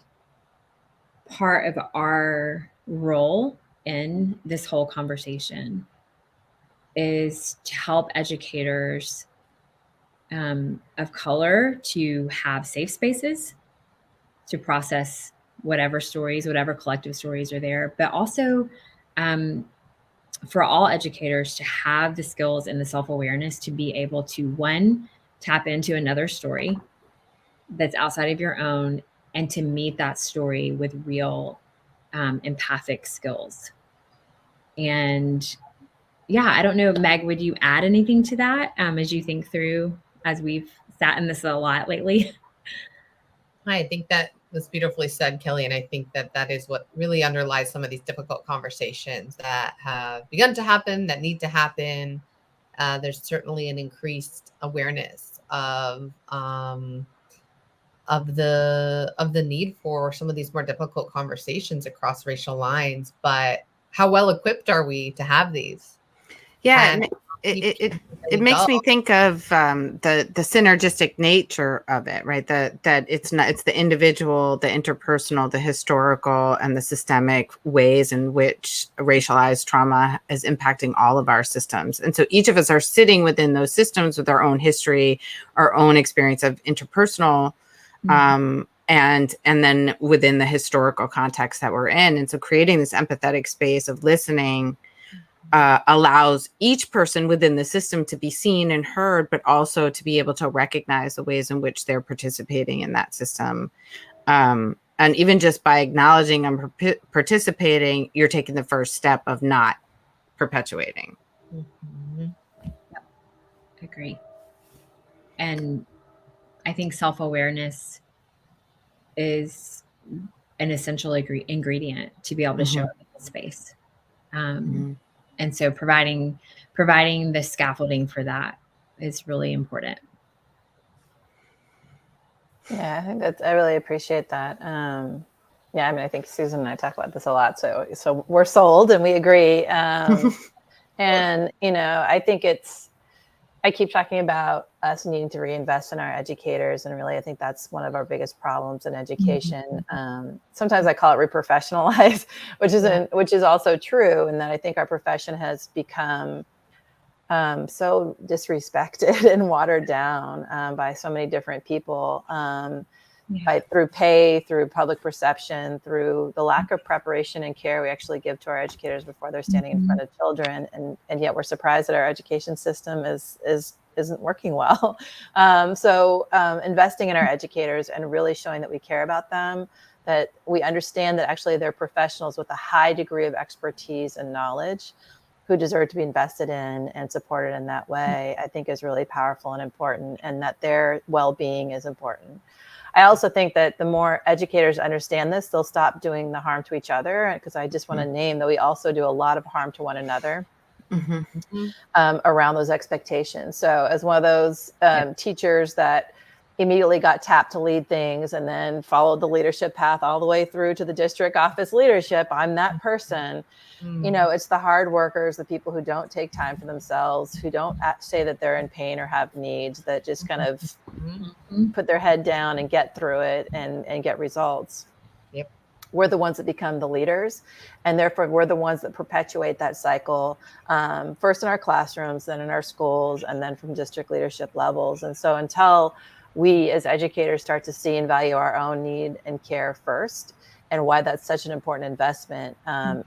part of our role in this whole conversation is to help educators of color to have safe spaces to process whatever stories, whatever collective stories are there, but also for all educators to have the skills and the self-awareness to be able to, one, tap into another story that's outside of your own, and to meet that story with real empathic skills. And yeah, I don't know, Meg, would you add anything to that as you think through, as we've sat in this a lot lately? I think that was beautifully said, Kelley. And I think that is what really underlies some of these difficult conversations that have begun to happen, that need to happen. There's certainly an increased awareness of the need for some of these more difficult conversations across racial lines. But how well equipped are we to have these? Yeah, and it makes me think of the synergistic nature of it, right? That it's the individual, the interpersonal, the historical, and the systemic ways in which racialized trauma is impacting all of our systems. And so each of us are sitting within those systems with our own history, our own experience of interpersonal, and then within the historical context that we're in. And so creating this empathetic space of listening allows each person within the system to be seen and heard, but also to be able to recognize the ways in which they're participating in that system. And even just by acknowledging and participating, you're taking the first step of not perpetuating. Mhm. Yep. Agree. And I think self-awareness is an essential ingredient to be able to show up in the space. And so providing the scaffolding for that is really important. Yeah, I think I really appreciate that. Yeah, I mean, I think Susan and I talk about this a lot, so we're sold and we agree. And, I think I keep talking about us needing to reinvest in our educators. And really, I think that's one of our biggest problems in education. Sometimes I call it reprofessionalize, which is also true. And that I think our profession has become so disrespected and watered down by so many different people, through pay, through public perception, through the lack of preparation and care we actually give to our educators before they're standing in front of children, and yet we're surprised that our education system isn't working well. So investing in our educators and really showing that we care about them, that we understand that actually they're professionals with a high degree of expertise and knowledge who deserve to be invested in and supported in that way, I think is really powerful and important, and that their well-being is important. I also think that the more educators understand this, they'll stop doing the harm to each other, because I just want to name that we also do a lot of harm to one another around those expectations. So as one of those teachers that immediately got tapped to lead things and then followed the leadership path all the way through to the district office leadership, I'm that person. It's the hard workers, the people who don't take time for themselves, who don't say that they're in pain or have needs, that just kind of put their head down and get through it and get results. Yep. We're the ones that become the leaders, and therefore we're the ones that perpetuate that cycle, first in our classrooms, then in our schools, and then from district leadership levels. And so until we as educators start to see and value our own need and care first, and why that's such an important investment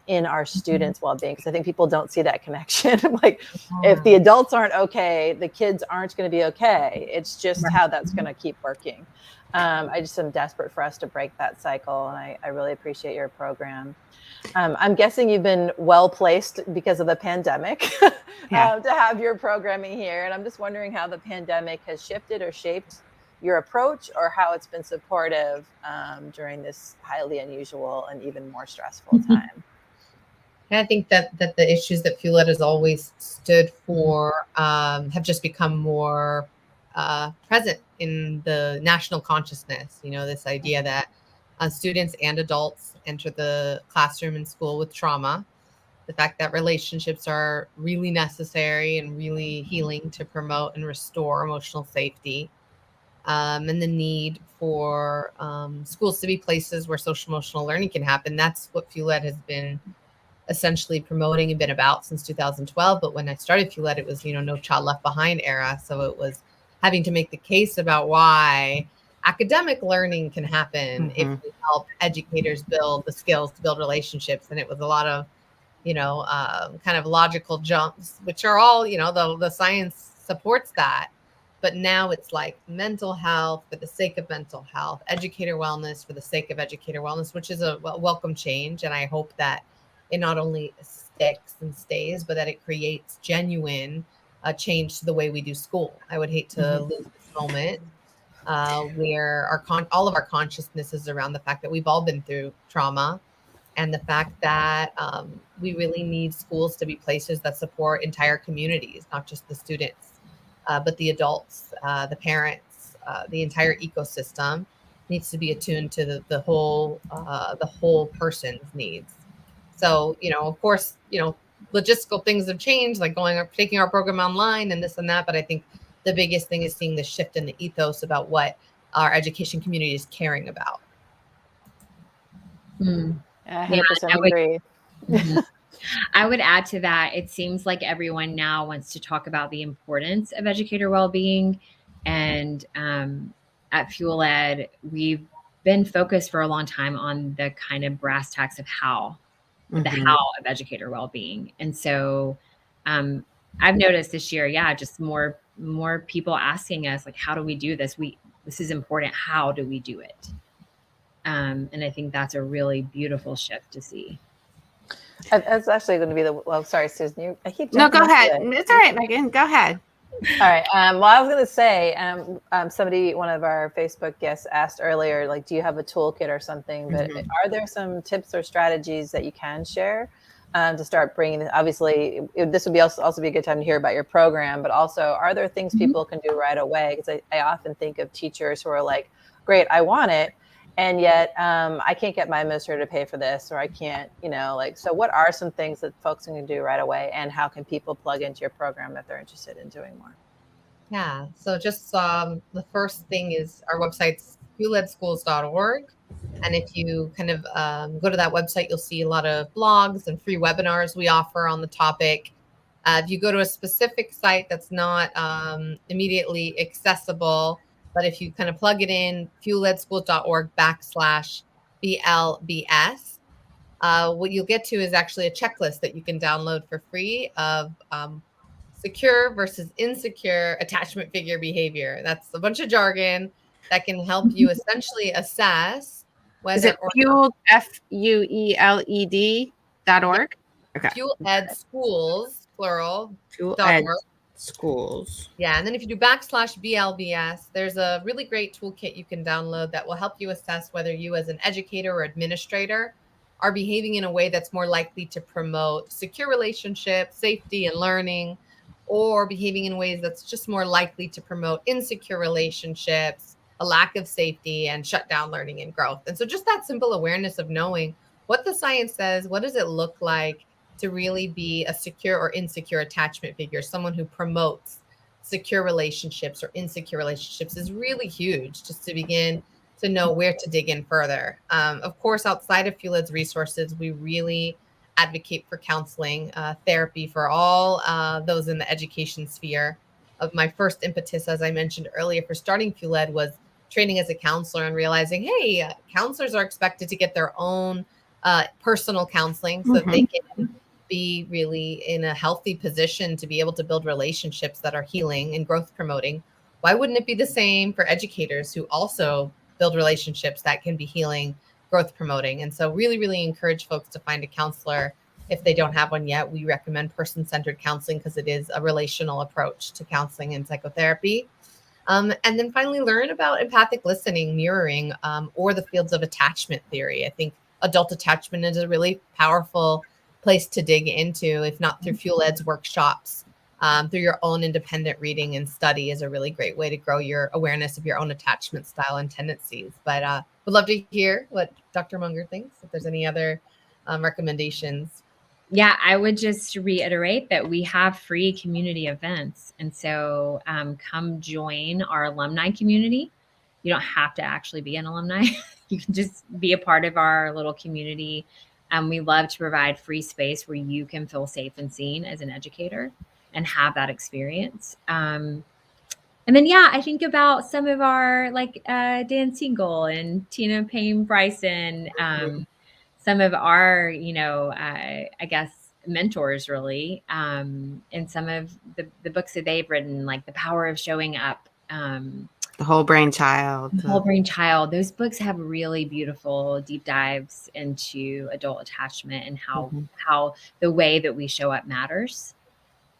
in our students' well-being, because I think people don't see that connection. Like, if the adults aren't okay, the kids aren't going to be okay. It's just how that's going to keep working. I just am desperate for us to break that cycle, and I really appreciate your program. I'm guessing you've been well-placed because of the pandemic to have your programming here, and I'm just wondering how the pandemic has shifted or shaped your approach, or how it's been supportive during this highly unusual and even more stressful time. And I think that the issues that FuelEd has always stood for have just become more present in the national consciousness. This idea that students and adults enter the classroom and school with trauma, the fact that relationships are really necessary and really healing to promote and restore emotional safety, and the need for schools to be places where social emotional learning can happen. That's what FuelEd has been essentially promoting and been about since 2012. But when I started FuelEd, it was, No Child Left Behind era. So it was having to make the case about why academic learning can happen if we help educators build the skills to build relationships. And it was a lot of, kind of logical jumps, which are all, the science supports that. But now it's like mental health for the sake of mental health, educator wellness for the sake of educator wellness, which is a welcome change. And I hope that it not only sticks and stays, but that it creates genuine change to the way we do school. I would hate to lose this moment where all of our consciousness is around the fact that we've all been through trauma, and the fact that we really need schools to be places that support entire communities, not just the students, but the adults, the parents, the entire ecosystem needs to be attuned to the whole person's needs. So, of course, logistical things have changed, like taking our program online and this and that. But I think the biggest thing is seeing the shift in the ethos about what our education community is caring about. I 100% agree. I would add to that. It seems like everyone now wants to talk about the importance of educator well-being. And at FuelEd, we've been focused for a long time on the kind of brass tacks of the how of educator well-being. And so I've noticed this year, just more people asking us, like, how do we do this? This is important. How do we do it? And I think that's a really beautiful shift to see. That's actually going to be well, sorry, Susan. I keep No, go jumping ahead. today. It's all right, Megan. Go ahead. All right. Well, I was going to say, one of our Facebook guests asked earlier, like, do you have a toolkit or something? But are there some tips or strategies that you can share to start bringing? Obviously, this would be also be a good time to hear about your program. But also, are there things people can do right away? Because I often think of teachers who are like, great, I want it. And yet I can't get my administrator to pay for this, or I can't, so what are some things that folks can do right away, and how can people plug into your program if they're interested in doing more? Yeah, so just the first thing is our website's fueledschools.org. And if you kind of go to that website, you'll see a lot of blogs and free webinars we offer on the topic. If you go to a specific site that's not immediately accessible, but if you kind of plug it in, fueledschools.org/BLBS, what you'll get to is actually a checklist that you can download for free of secure versus insecure attachment figure behavior. That's a bunch of jargon that can help you essentially assess whether Is it fueled, FUELED.org? Okay. Fuel Ed Schools, plural, Fuel .org. Ed Schools. Yeah, and then if you do /BLBS, there's a really great toolkit you can download that will help you assess whether you as an educator or administrator are behaving in a way that's more likely to promote secure relationships, safety, and learning, or behaving in ways that's just more likely to promote insecure relationships, a lack of safety, and shut down learning and growth. And so just that simple awareness of knowing what the science says, what does it look like to really be a secure or insecure attachment figure, someone who promotes secure relationships or insecure relationships, is really huge, just to begin to know where to dig in further. Of course, outside of FUELED's resources, we really advocate for counseling, therapy for all those in the education sphere. Of my first impetus, as I mentioned earlier, for starting FUELED was training as a counselor and realizing, hey, counselors are expected to get their own personal counseling so that they can be really in a healthy position to be able to build relationships that are healing and growth promoting. Why wouldn't it be the same for educators who also build relationships that can be healing, growth promoting? And so really, really encourage folks to find a counselor. If they don't have one yet, we recommend person-centered counseling because it is a relational approach to counseling and psychotherapy. And then finally, learn about empathic listening, mirroring, or the fields of attachment theory. I think adult attachment is a really powerful place to dig into, if not through FUELED's workshops, through your own independent reading and study is a really great way to grow your awareness of your own attachment style and tendencies. But would love to hear what Dr. Munger thinks, if there's any other recommendations. Yeah, I would just reiterate that we have free community events. And so come join our alumni community. You don't have to actually be an alumni. You can just be a part of our little community. We love to provide free space where you can feel safe and seen as an educator and have that experience. And then, I think about some of our Dan Siegel and Tina Payne Bryson, some of our, I guess, mentors really, and some of the books that they've written, like The Power of Showing Up, The Whole Brain Child. The Whole Brain Child. Those books have really beautiful deep dives into adult attachment and how the way that we show up matters.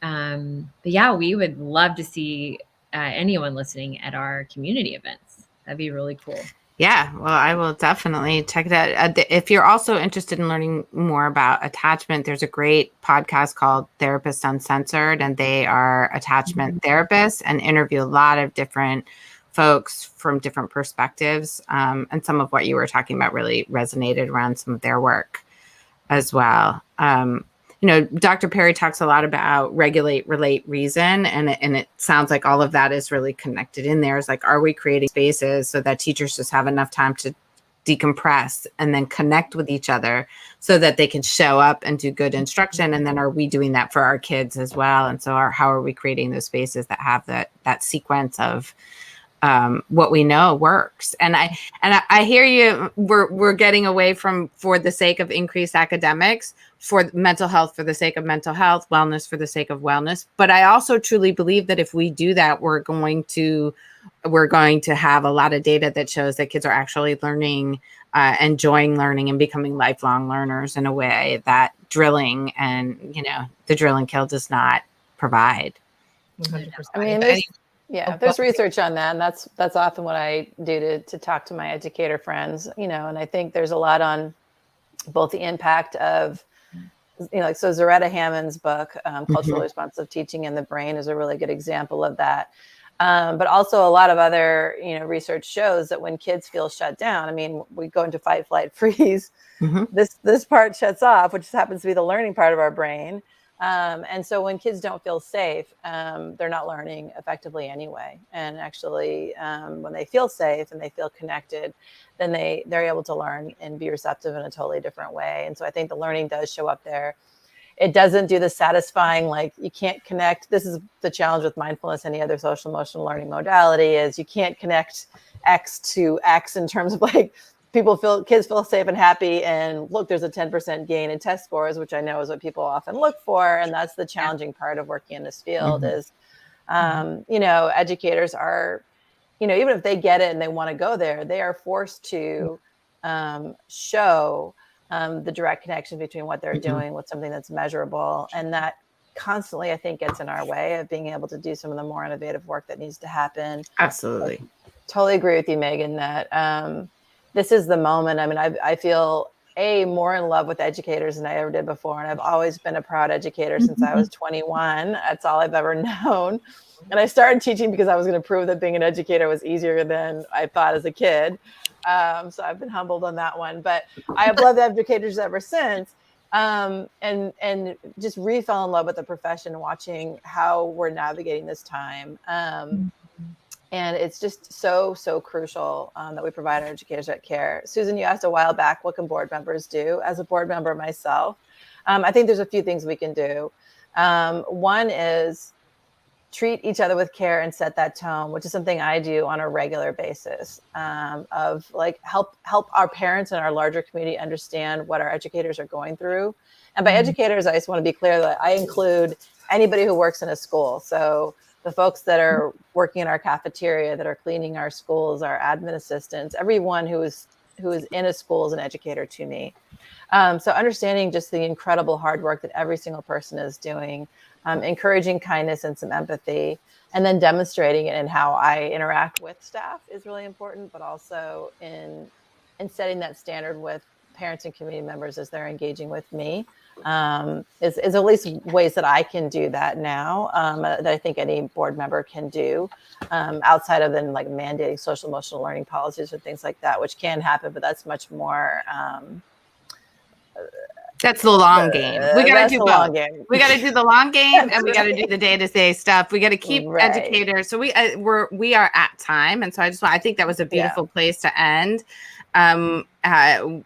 But we would love to see anyone listening at our community events. That'd be really cool. Yeah, well, I will definitely check it out. If you're also interested in learning more about attachment, there's a great podcast called Therapists Uncensored, and they are attachment therapists and interview a lot of different folks from different perspectives. And some of what you were talking about really resonated around some of their work as well. Dr. Perry talks a lot about regulate, relate, reason, and it sounds like all of that is really connected in there. It's like, are we creating spaces so that teachers just have enough time to decompress and then connect with each other so that they can show up and do good instruction? And then are we doing that for our kids as well? And so how are we creating those spaces that have that sequence of what we know works? And I hear you. We're getting away from for the sake of increased academics, for mental health for the sake of mental health, wellness for the sake of wellness. But I also truly believe that if we do that, we're going to have a lot of data that shows that kids are actually learning enjoying learning and becoming lifelong learners in a way that drilling and, the drill and kill does not provide. 100%. I mean, there's research on that, and that's often what I do to talk to my educator friends, and I think there's a lot on both the impact of, like, so Zaretta Hammond's book, Culturally Responsive Teaching in the Brain, is a really good example of that. But also a lot of other, research shows that when kids feel shut down, I mean, we go into fight, flight, freeze. This part shuts off, which happens to be the learning part of our brain. And so when kids don't feel safe, they're not learning effectively anyway. And actually, when they feel safe and they feel connected, then they're able to learn and be receptive in a totally different way. And so I think the learning does show up there. It doesn't do the satisfying, like, you can't connect. This is the challenge with mindfulness, any other social emotional learning modality, is you can't connect X to X in terms of, like, kids feel safe and happy, and look, there's a 10% gain in test scores, which I know is what people often look for. And that's the challenging part of working in this field is, educators are, even if they get it and they want to go there, they are forced to show the direct connection between what they're doing with something that's measurable. And that constantly, I think, gets in our way of being able to do some of the more innovative work that needs to happen. Absolutely. I totally agree with you, Megan, that this is the moment. I mean, I feel more in love with educators than I ever did before. And I've always been a proud educator since I was 21. That's all I've ever known. And I started teaching because I was going to prove that being an educator was easier than I thought as a kid. So I've been humbled on that one, but I have loved educators ever since. And just really fell in love with the profession, watching how we're navigating this time. And it's just so crucial that we provide our educators that care. Susan, you asked a while back, what can board members do? As a board member myself, I think there's a few things we can do. One is treat each other with care and set that tone, which is something I do on a regular basis, of, like, help our parents and our larger community understand what our educators are going through. And by educators, I just want to be clear that I include anybody who works in a school. So the folks that are working in our cafeteria, that are cleaning our schools, our admin assistants, everyone who is in a school is an educator to me. So understanding just the incredible hard work that every single person is doing, encouraging kindness and some empathy, and then demonstrating it in how I interact with staff is really important, but also in setting that standard with parents and community members as they're engaging with me, is at least ways that I can do that now, that I think any board member can do, outside of then, like, mandating social emotional learning policies or things like that, which can happen, but that's much more, that's the long game. We got to do both. We got to do the long game, and we got to do the day-to-day stuff. We got to keep educators. So we are at time, and so I think that was a beautiful place to end.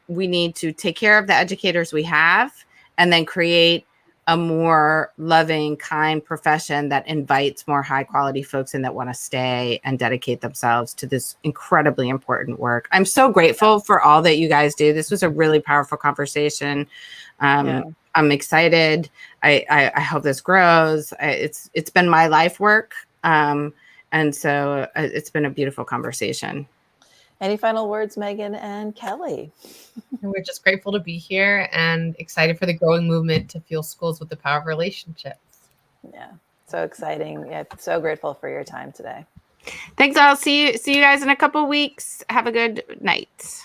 We need to take care of the educators we have, and then create a more loving, kind profession that invites more high-quality folks in that want to stay and dedicate themselves to this incredibly important work. I'm so grateful for all that you guys do. This was a really powerful conversation. I'm excited. I hope this grows. It's been my life work. And so it's been a beautiful conversation. Any final words, Megan and Kelley? We're just grateful to be here and excited for the growing movement to fuel schools with the power of relationships. Yeah, so exciting. Yeah, so grateful for your time today. Thanks. I'll see you guys in a couple weeks. Have a good night.